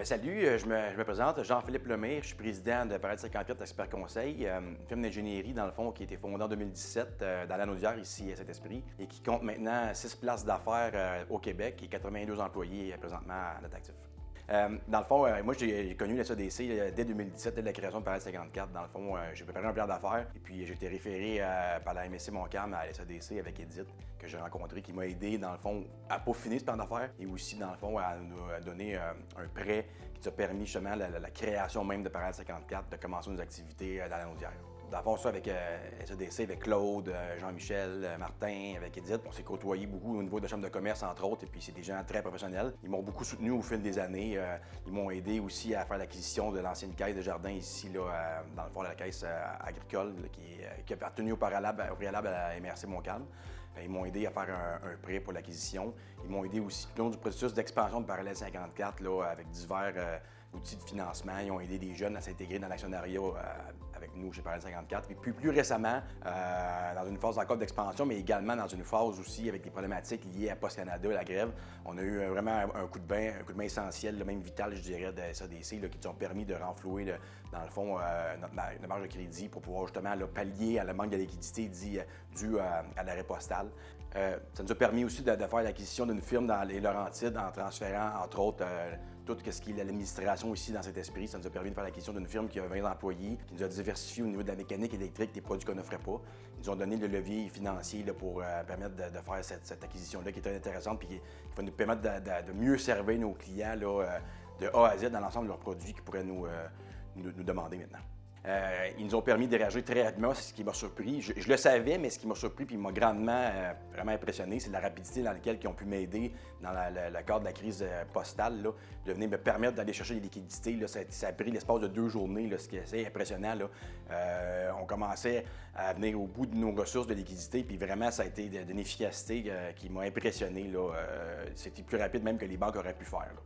Salut, je me présente, Jean-Philippe Lemire, je suis président de Parade 54 Expert Conseil, une firme d'ingénierie dans le fond qui a été fondée en 2017 dans la Naudière ici à Saint-Esprit et qui compte maintenant 6 places d'affaires au Québec et 82 employés présentement à notre actif. Dans le fond, moi j'ai connu la SADC dès 2017, dès la création de Parade 54. Dans le fond, j'ai préparé un plan d'affaires et puis j'ai été référé par la MSC Montcalm à la SADC avec Edith, que j'ai rencontré, qui m'a aidé dans le fond à peaufiner ce plan d'affaires et aussi dans le fond à nous donner un prêt qui nous a permis justement la création même de Parade 54, de commencer nos activités dans la Naudière. D'avoir ça avec SADC, avec Claude, Jean-Michel, Martin, avec Edith. On s'est côtoyés beaucoup au niveau de la Chambre de commerce, entre autres, et puis c'est des gens très professionnels. Ils m'ont beaucoup soutenu au fil des années. Ils m'ont aidé aussi à faire l'acquisition de l'ancienne caisse de jardin ici, là, dans le fond de la caisse agricole, là, qui a appartenu au préalable à la MRC Montcalm. Ils m'ont aidé à faire un prêt pour l'acquisition. Ils m'ont aidé aussi tout au long du processus d'expansion de Parallèle 54 là, avec divers outils de financement. Ils ont aidé des jeunes à s'intégrer dans l'actionnariat avec nous chez Parallèle 54. Et puis plus récemment, dans une phase encore d'expansion, mais également dans une phase aussi avec des problématiques liées à Post Canada, la grève, on a eu vraiment un coup de main essentiel, le même vital, je dirais, de SADC, là, qui nous ont permis de renflouer, dans le fond, notre marge de crédit pour pouvoir justement là, pallier à le manque de liquidité dû à l'arrêt postal. Ça nous a permis aussi de faire l'acquisition d'une firme dans les Laurentides en transférant, entre autres, tout ce qui est l'administration ici dans cet esprit. Ça nous a permis de faire l'acquisition d'une firme qui a 20 employés, qui nous a diversifié au niveau de la mécanique électrique, des produits qu'on n'offrait pas. Ils nous ont donné le levier financier là, pour permettre de faire cette acquisition-là qui est très intéressante et qui va nous permettre de mieux servir nos clients là, de A à Z dans l'ensemble de leurs produits qu'ils pourraient nous demander maintenant. Ils nous ont permis de réagir très rapidement, c'est ce qui m'a surpris. Je le savais, mais ce qui m'a surpris et m'a grandement vraiment impressionné, c'est la rapidité dans laquelle ils ont pu m'aider dans le cadre de la crise postale, là, de venir me permettre d'aller chercher des liquidités. Là, ça a pris l'espace de 2 journées, là, ce qui est assez impressionnant. Là. On commençait à venir au bout de nos ressources de liquidité, puis vraiment, ça a été d'une efficacité qui m'a impressionné. C'était plus rapide même que les banques auraient pu faire. Là.